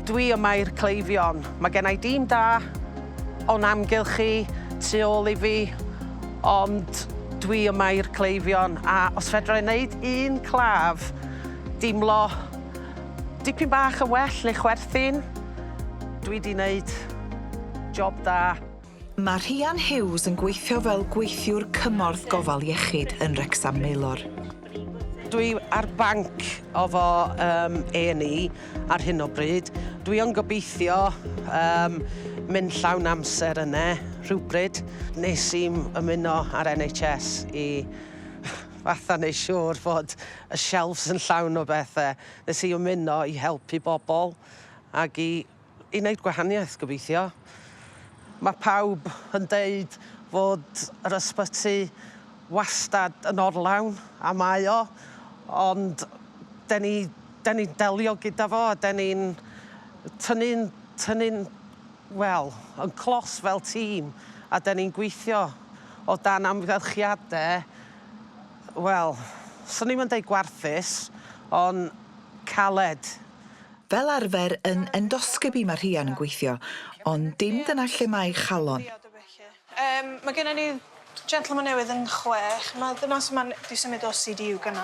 Dwi yma i'r cleifion. Mae gen I dîm da o'n amgylchu tu ôl I fi, ond dwi yma i'r cleifion. A os fedra I wneud un claf, dimlo dipyn bach yn well neu chwerthin, dwi di wneud job da. Mae Rhian Hughes yn gweithio fel gweithiwr cymorth gofal iechyd yn Wrecsam Meilor. Dwi ar banc efo A&E ar hyn o bryd. Dwi yn gobeithio mynd llawn amser yna rhywbryd. Nes i'n ymuno ar NHS I fatha neu siŵr fod y shelves yn llawn o bethau. Nes I ymuno I helpu bobl ac I wneud gwahaniaeth gobeithio. Mae pawb yn deud fod yr ysbyty wastad yn orlawn, a mae o, ond da ni delio gyda fo, da ni'n tynnu'n, wel, yn clos fel tîm, a da ni'n gweithio o dan amgylchiadau, wel, swn ni'n deud gwarthus, ond caled. Fel arfer yn endoscopi mae Rhian yn gweithio, ond dim dyna lle mae chalon. Mae gennym ni gentleman newydd yn 6. Mae dynas yma di symud o CDU gyna.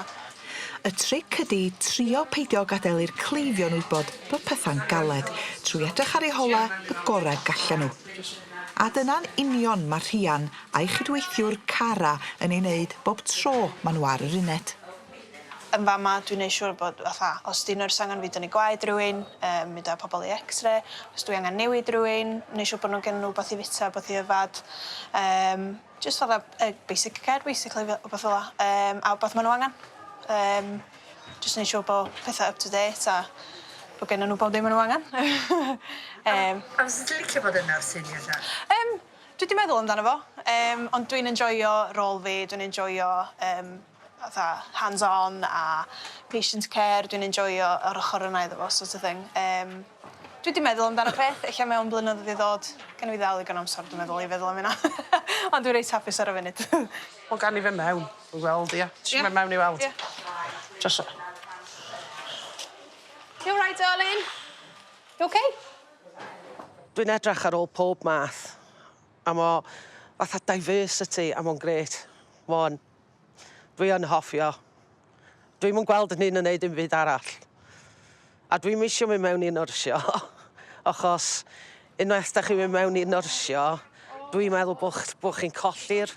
Y tric ydi trio peidio gadael i'r cleifion wybod bod pethau'n galed, trwy edrych ar eu hola y gorau gallan nhw. A dyna'n union mae Rhian a'i chydweithiwr Cara yn ei wneud bob tro maen nhw ar yr uned. Yn fama, dwi'n neud siŵr bod, fatha, os di nyrs angen fi dynnu gwaed rhywun, mynd â pobl I X-ray, os dwi angen newid rhywun, neud siŵr bod nhw'n gen nhw beth I fita, beth I yfad. Just fatha basic care, basically, o beth fel a beth maen nhw angen. Just neud siŵr bod pethau up to date a bod gen nhw bob dim maen nhw angen. A fes ti'n licio bod yna o'r senior ta? Dwi di meddwl amdano fo, ond dwi'n enjoyo rôl fi, dwi'n enjoyo hands-on a patient care, dwi'n enjoyo yr ochr yna iddo fo, sort of thing. Dwi di meddwl amdano peth, eich mewn blynyddoedd I ddod, gan I fi ddal digon amser, dwi'n meddwl I feddwl am hynna. Ond dwi'n reit hapus ar y funud. Wel, gan I fe mewn, I weld, ia. Ti'n mewn I weld? Just so. You all right, darling? You okay? Dwi'n edrych ar ôl pob math. A mo fatha diversity, a mo'n gret. Mon. Dwi yn hoffio. Dwi'm yn gweld yn hun yn neud un byd arall. A dwi'm eisiau mynd mewn I nyrsio, achos unwaith da chi'n mynd mewn I nyrsio, dwi'n meddwl bod chi'n colli'r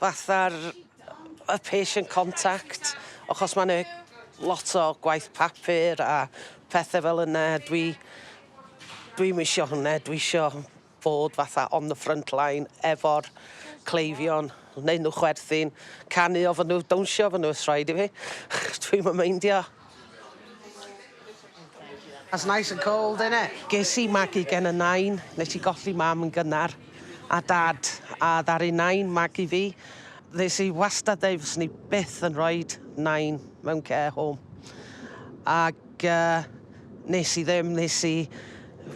fatha'r y patient contact, achos mae'n lot o gwaith papur a pethau fel yna. Dwi'm eisiau hwnna, dwi eisiau bod fatha on the front line efo'r cleifion, wneud nhw chwerthin, canu ofyn nhw, dawnsio ofyn nhw os rhaid I fi. Dwi'm yn meindio. That's nice and cold, innit? Ges I magu gen y 9, nes I golli mam yn gynnar, a dad, a ddaru 9 magu fi. Nes I wastad dweud fys ni byth yn rhoi 9 mewn care home. Ac nes I ddim, nes I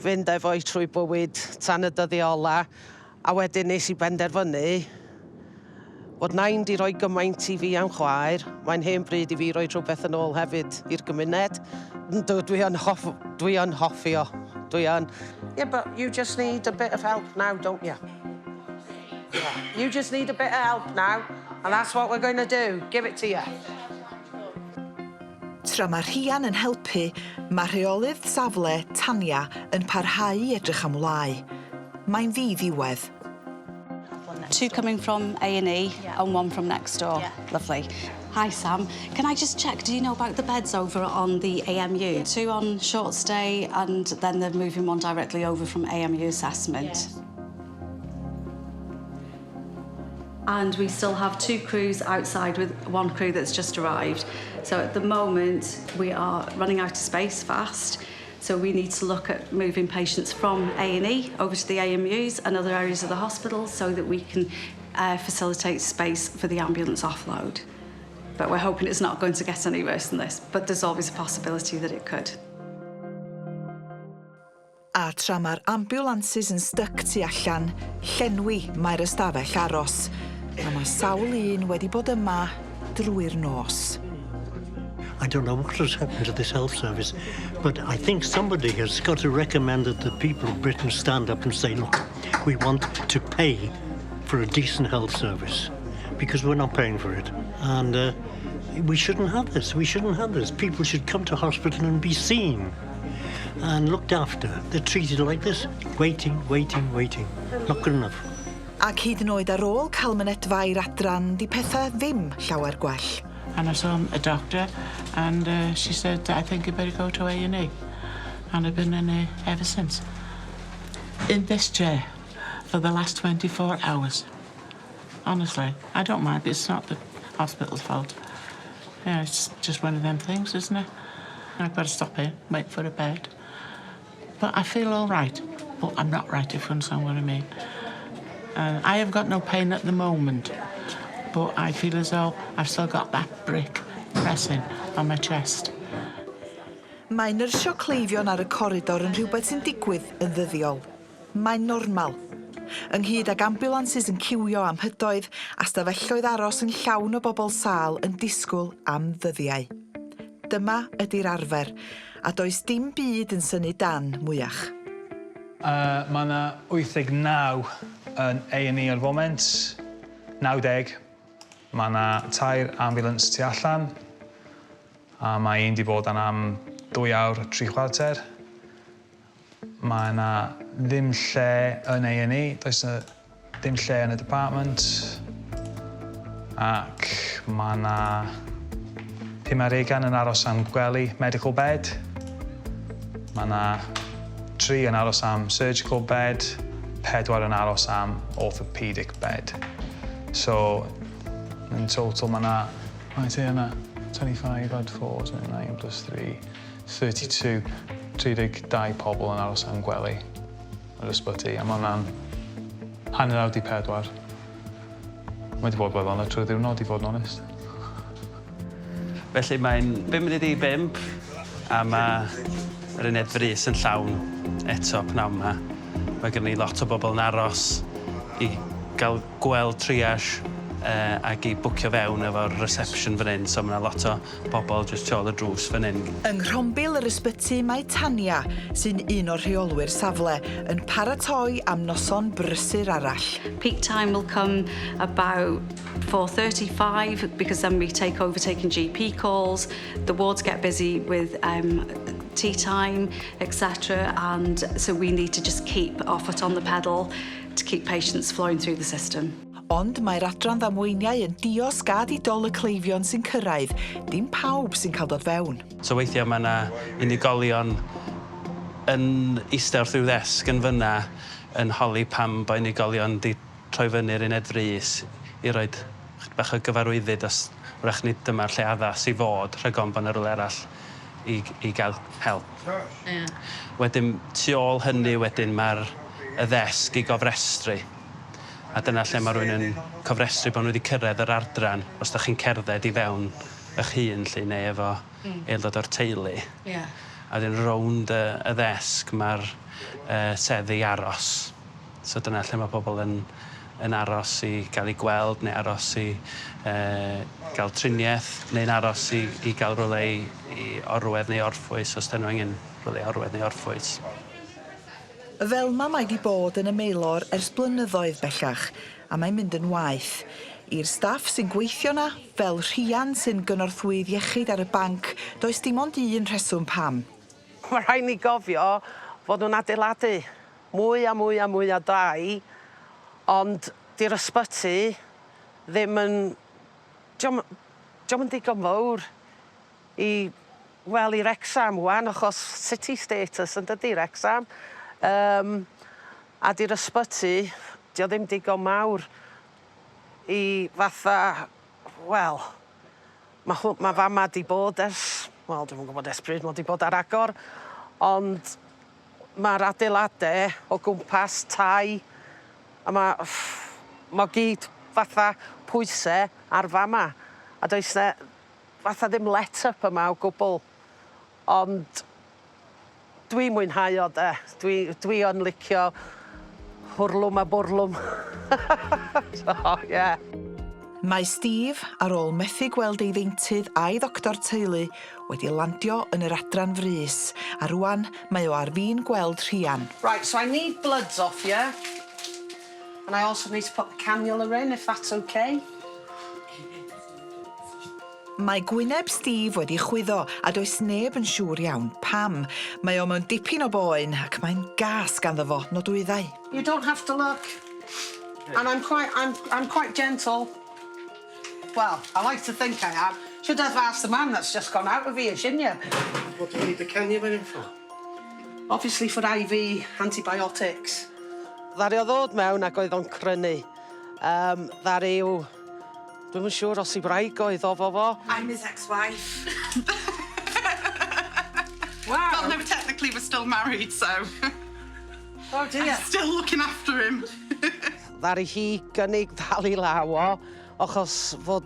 fynd efo'i trwy bywyd tan y dyddio a wedyn nes I benderfynu bod 9 di roi gymaint I fi am chwaer, mae'n hen bryd I fi roi rhywbeth yn ôl hefyd i'r gymuned. Dwi yn hoffio. Yeah, but you just need a bit of help now, don't you? Yeah. You just need a bit of help now, and that's what we're going to do. Give it to you. Tra mae Rhian yn helpu, mae rheolydd safle Tania yn parhau I edrych am wlau. Mae'n ddiwedd. 2 coming from A&E and 1 from next door. Yeah. Lovely. Hi, Sam. Can I just check, do you know about the beds over on the AMU? 2 on short stay, and then they're moving 1 directly over from AMU assessment. Yeah. And we still have 2 crews outside with 1 crew that's just arrived. So at the moment, we are running out of space fast. So we need to look at moving patients from A&E over to the AMUs and other areas of the hospital so that we can facilitate space for the ambulance offload. But we're hoping it's not going to get any worse than this, but there's always a possibility that it could. A tra mae'r ambulances yn styc tu allan, llenwi mae'r ystafell aros. A mae sawl un wedi bod yma drwy'r nos. I don't know what has happened to this health service, but I think somebody has got to recommend that the people of Britain stand up and say, look, we want to pay for a decent health service because we're not paying for it. And we shouldn't have this. We shouldn't have this. People should come to hospital and be seen and looked after. They're treated like this. Waiting, waiting, waiting. Not good enough. Ac hyd yn oed ar ôl cael mynedfa i'r adran, di pethau ddim llawer gwell. And I saw a doctor, and she said, I think you better go to A&E. And I've been in A ever since. In this chair for the last 24 hours. Honestly, I don't mind. It's not the hospital's fault. Yeah, it's just one of them things, isn't it? I've got to stop here, wait for a bed. But I feel all right. But I'm not right, if you understand what I mean. I have got no pain at the moment, but I feel as though I've still got that brick pressing on my chest. Mae nyrsio cleifion ar y coridor yn rhywbeth sy'n digwydd yn ddyddiol. Mae'n normal. Ynghyd ag ambulances yn ciwio am hydoedd a stafelloedd aros yn llawn o bobl sâl yn disgwyl am ddyddiau. Dyma ydy'r arfer, a does dim byd yn syni dan mwyach. Mae yna 89 yn A&E ar foment, 90. Mae yna 2 ambulance tu allan, a mae un 'di bod am 2 awr, 3 chwarter. Mae yna ddim lle yn A&E, does yna ddim lle yn y department. Ac mae yna 50 yn aros am gwely medical bed. Mae yna 3 yn aros am surgical bed, 4 yn aros am orthopedic bed. So, in total, mae yna, mae'n te yna, 25 add 4, 29 plus 3, 32. 32 pobl yn aros am gwely yr ysbyty, a mae hwnna'n hanner awr 4. Mae wedi bod fel yna trwy'r ddiwrnod, i fod yn onest. Felly mae'n 5:55 a mae'r uned frys yn llawn eto pnawn yma. Mae gen i lot o bobl yn aros i gael gweld triage ac i bwcio fewn efo'r reception fan hyn, so mae yna lot o bobl jyst tu ôl y drws fan hyn. Yng Nghrombil yr ysbyty mae Tania, sy'n un o'r rheolwyr safle, yn paratoi am noson brysur arall. Peak time will come about 4:35 because then we take over taking GP calls. The wards get busy with tea time, etc. And so we need to just keep our foot on the pedal to keep patients flowing through the system. Ond mae'r adran ddamweiniau yn diosg a didol y cleifion sy'n cyrraedd, dim pawb sy'n cael dod fewn. So weithiau mae yna unigolion yn eistedd wrth i'w ddesg yn fyna yn holi pam bo' unigolion di troi fyny'r uned frys i roed bach o gyfarwyddyd os wrach nid dyma'r lle addas i fod rhag ond bo' 'na rywle arall i gael help. Wedyn, tu ôl hynny wedyn mae'r ddesg i gofrestru. A dyna lle mae rhywun yn cofrestru bod nhw wedi cyrraedd yr ardran os da chi'n cerdded i fewn eich hun, lle, neu efo aelod o'r teulu. A wedyn rownd y ddesg mae'r seddi aros. So dyna lle mae pobl yn aros i gael ei gweld, neu aros i gael triniaeth, neu'n aros i gael rhywle i orwedd neu orffwys, os dyn nhw angen rhywle i orwedd neu orffwys. Fel mae wedi bod yn y Meilor ers blynyddoedd bellach, a mae'n mynd yn waeth. I'r staff sy'n gweithio na, fel rhian sy'n gynorthwydd iechyd ar y banc, does dim ond un rheswm pam. Mae rhaid ni gofio fod nhw'n adeiladu mwy a mwy a mwy a dau, ond di'r ysbyty ddim yn... Diom yn digon fawr i Wrecsam wan, achos city status yn dydi Wrecsam. A di'r ysbyty, dio ddim digon mawr i fatha, wel, mae fama di bod ers, wel, dwi'n gwybod ers bryd, mae di bod ar agor, ond mae'r adeiladau o gwmpas tai, a mae gyd fatha pwysau ar fama, a does na fatha ddim let-up yma o gwbl, ond dwi'n mwynhau o de. Dwi yn licio hwrlwm a bwrlwm. So, yeah. Mae Steve, ar ôl methu gweld ei ddeintydd a'i ddoctor teulu, wedi landio yn yr adran frys, a rwan mae o ar fin gweld rhian. Right, so I need bloods off you. And I also need to put the cannula in, if that's okay. Mae gwyneb Steve wedi chwyddo, a does neb yn siŵr iawn pam. Mae o mewn dipyn o boen, ac mae'n gas ganddo fo nodwyddau. You don't have to look. And I'm quite gentle. Well, I like to think I am. Should have asked the man that's just gone out of here, shouldn't you? What do you need the cannula in for? Obviously for IV antibiotics. Ddari o ddod mewn ac oedd o'n crynu. Ddari yw... Dwi'm yn siŵr os I wraig oedd o fo. I'm his ex-wife. Wow. Well, no, technically we're still married, so... Oh dear. I'm still looking after him. Ddari hi gynnig dal I law o, achos fod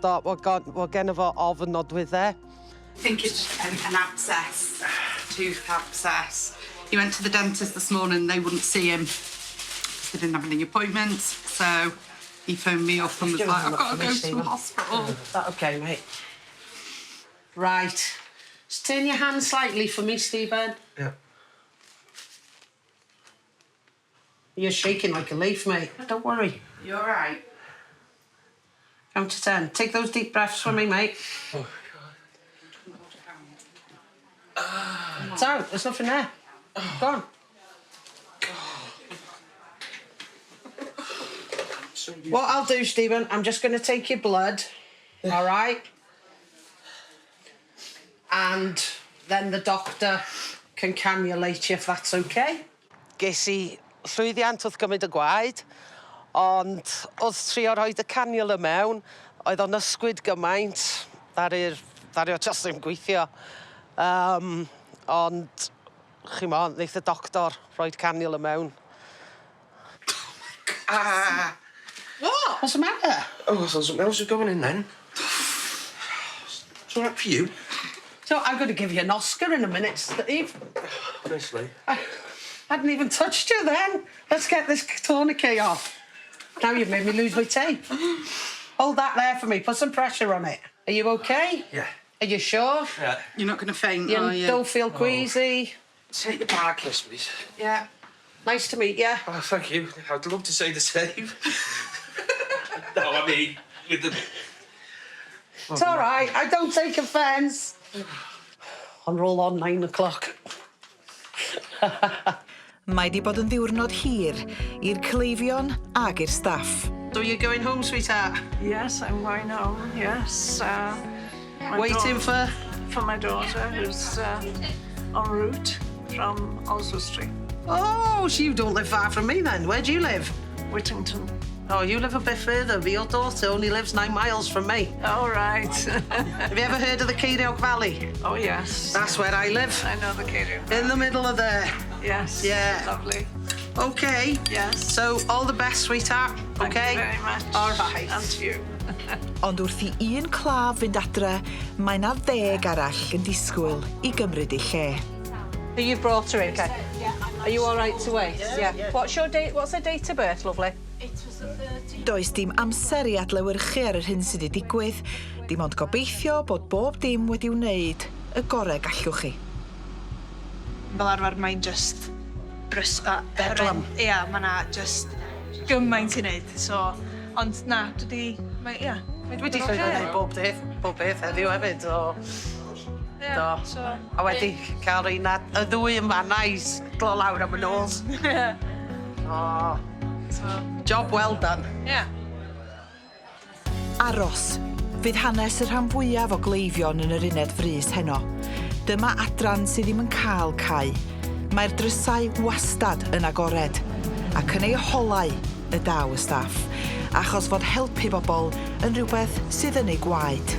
gen fo ofn nodwyddau. I think it's just an abscess, tooth abscess. He went to the dentist this morning, they wouldn't see him. They didn't have any appointments, so he phoned me up and was like, I've got to go to the hospital. Is that okay, mate? Right. Just turn your hand slightly for me, Stephen. Yeah. You're shaking like a leaf, mate. Don't worry. You all right? Count to 10. Take those deep breaths for me, mate. Oh, God. It's out. There's nothing there. Go on. What I'll do, Stephen, I'm just going to take your blood, all right? And then the doctor can cannulate you if that's okay. Ges I llwyddiant wrth gymryd y gwaed, ond wrth trio rhoi y cannula mewn, oedd o'n ysgwyd gymaint, ddari o just ddim gweithio. Ond, chi mo, wneith y doctor rhoi'r cannula mewn. Ah! What? What's the matter? Oh, I thought something else was going in then. It's all right for you. So I'm going to give you an Oscar in a minute, Steve. Honestly. I hadn't even touched you then. Let's get this tourniquet off. Now you've made me lose my tape. Hold that there for me. Put some pressure on it. Are you okay? Yeah. Are you sure? Yeah. You're not going to faint, are you? Don't feel queasy. Take the bar kiss, please. Yeah. Nice to meet you. Oh, thank you. I'd love to say the same. No, I mean, with the... It's all right. I don't take offence. On roll on 9 o'clock. Mae di bod yn ddiwrnod hir i'r cleifion ag i'r staff. So you're going home, sweetheart? Yes, I'm going home, yes. Waiting for my daughter, who's en route from Oswestry. Oh, so you don't live far from me then. Where do you live? Whittington. Oh, you live a bit further. But your daughter only lives 9 miles from me. All right. Have you ever heard of the Ceiriog Valley? Oh, yes. That's where I live. I know the Ceiriog. In the middle of there. Yes. Yeah. Lovely. Okay. Yes. So, all the best, sweetheart. Thank okay? you very much. All right. And to you. Ond wrth I un claf fynd adre, mae 'na 10 arall yn disgwyl I gymryd ei lle. You brought her in, okay? Are you all right to wait? Yeah. What's your date? What's her date of birth, lovely? Does dim amser I adlewyrchu ar yr hyn sydd wedi digwydd, dim ond gobeithio bod bob dim wedi wneud y gorau gallwch chi. Fel arfer mae'n just bedlam. Ia, mae na just gymaint I wneud. So, ond na, dydi... Ia. Wedi llwyddo bob beth heddiw hefyd, o... Do. A wedi cael y ddwy yma nice glo lawr am y nos. Oh. Job well done. Yeah. Aros. Fydd hanes y rhan fwyaf o gleifion yn yr uned frys heno. Dyma adran sydd ddim yn cael cau. Mae'r drysau wastad yn agored, ac yn ei holau y daw y staff, achos fod helpu bobl yn rhywbeth sydd yn ei gwaed.